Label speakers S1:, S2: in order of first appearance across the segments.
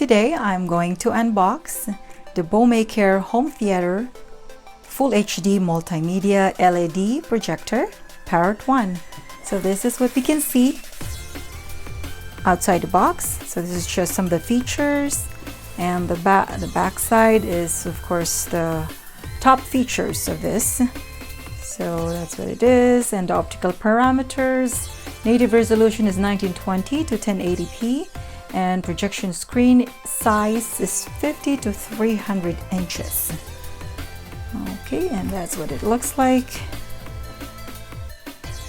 S1: today I'm going to unbox the BOMAKER home theater Full HD multimedia LED projector Parrot 1. So this is what we can see outside the box. So this is just some of the features, and the back side is of course the top features of this. So that's what it is, and the optical parameters. Native resolution is 1920 to 1080p, and projection screen size is 50 to 300 inches. Okay, and that's what it looks like.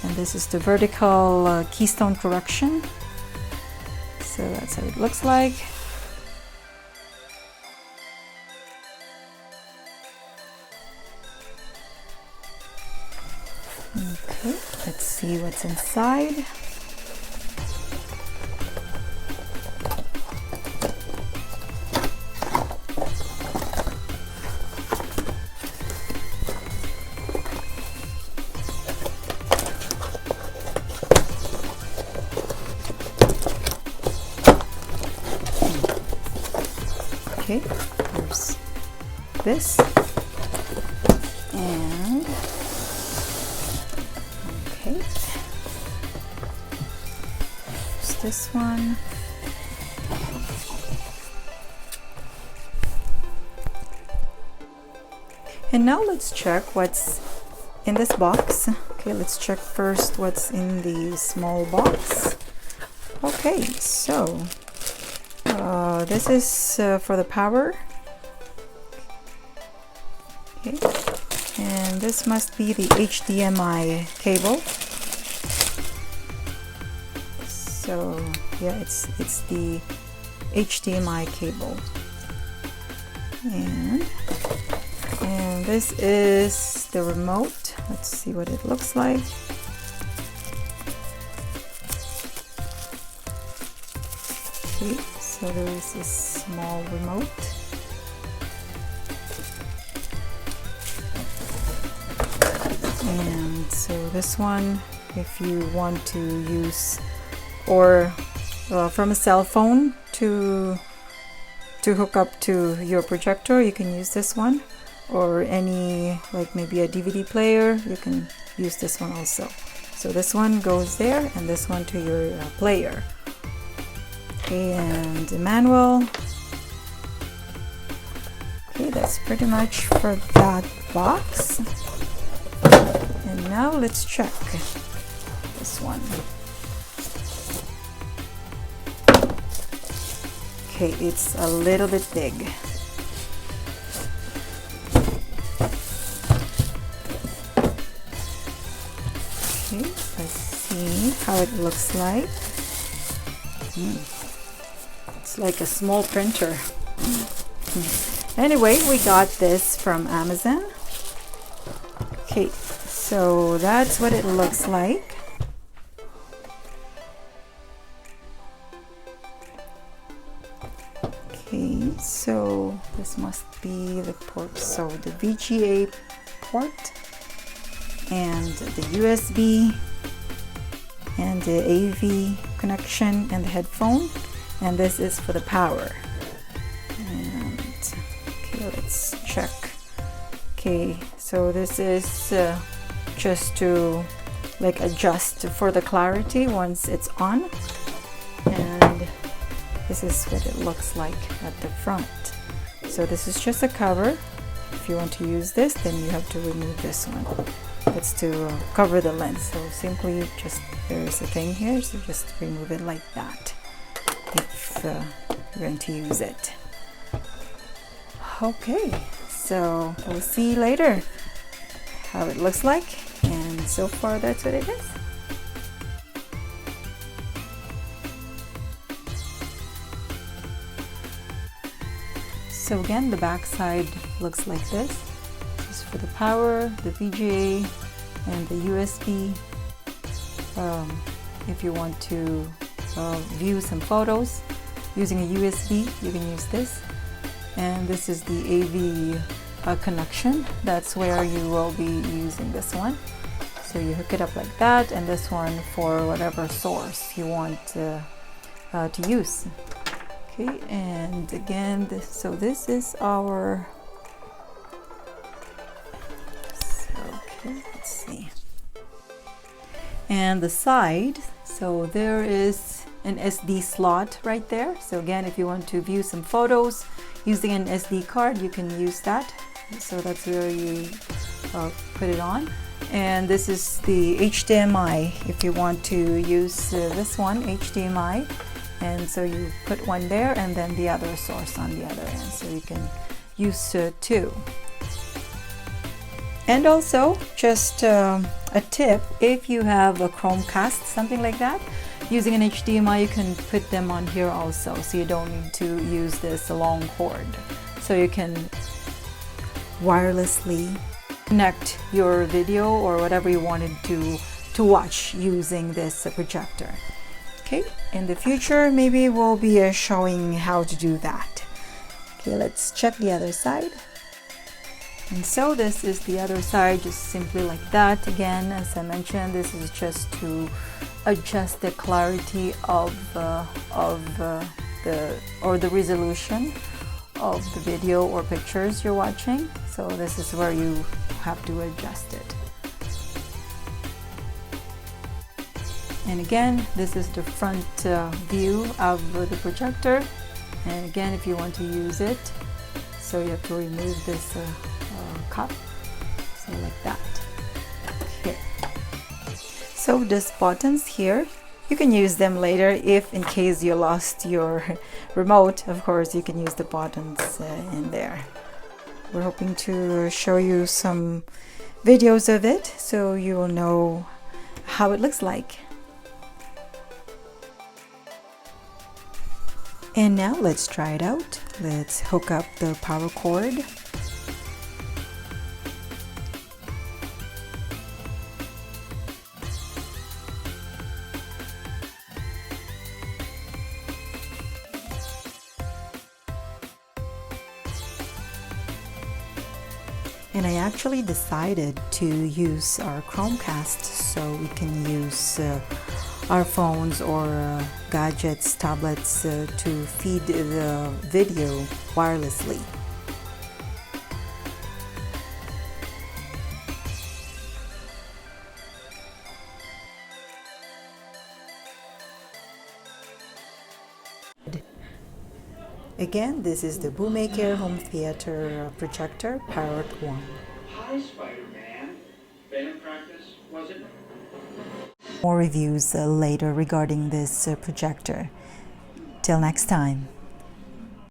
S1: And this is the vertical keystone correction. So that's how it looks like. Okay, let's see what's inside. Okay, there's this, and okay, there's this one. And now let's check what's in this box. Okay, let's check first what's in the small box. Okay, so this is for the power. Okay, and this must be the HDMI cable. So yeah, it's the HDMI cable, and this is the remote. Let's see what it looks like. Okay, so there is this small remote. And so this one, if you want to use, or from a cell phone to hook up to your projector, you can use this one, or any, like maybe a DVD player, you can use this one also. So this one goes there, and this one to your player. Okay, and the manual. Okay, that's pretty much for that box. And now let's check this one. Okay, it's a little bit big. Okay, let's see how it looks like. It's like a small printer. Anyway, we got this from Amazon. Okay, so that's what it looks like. Okay, so this must be the port. So the VGA port, and the USB, and the AV connection, and the headphone, and this is for the power. And okay, let's check. Okay, so this is just to like adjust for the clarity once it's on, and this is what it looks like at the front. So this is just a cover. If you want to use this, then you have to remove this one. It's to cover the lens. So simply just, there's a thing here, so just remove it like that if you're going to use it. Okay, so we'll see later how it looks like, and so far that's what it is. So again, the back side looks like this. This is for the power, the VGA, and the USB. If you want to view some photos using a USB, you can use this. And this is the AV connection. That's where you will be using this one. So you hook it up like that, and this one for whatever source you want to use. Okay, and again, so this is our, okay, let's see. And the side, so there is an SD slot right there. So again, if you want to view some photos using an SD card, you can use that. So that's where you put it on. And this is the HDMI if you want to use this one, HDMI. And so you put one there and then the other source on the other end, so you can use two. And also, just a tip, if you have a Chromecast, something like that, using an HDMI, you can put them on here also, so you don't need to use this long cord. So you can wirelessly connect your video or whatever you wanted to watch using this projector. Okay, in the future, maybe we'll be showing how to do that. Okay, let's check the other side. And so this is the other side, just simply like that. Again, as I mentioned, this is just to adjust the clarity of the resolution of the video or pictures you're watching. So this is where you have to adjust it. And again, this is the front view of the projector. And again, if you want to use it, so you have to remove this cup, so like that. Here. So these buttons here, you can use them later if in case you lost your remote. Of course, you can use the buttons in there. We're hoping to show you some videos of it so you will know how it looks like. And now let's try it out. Let's hook up the power cord. And I actually decided to use our Chromecast so we can use our phones or gadgets, tablets to feed the video wirelessly. Again, this is the BOMAKER home theater projector, Parrot 1.
S2: Hi, Spider-Man. Band practice, was it?
S1: More reviews later regarding this projector. Till next time.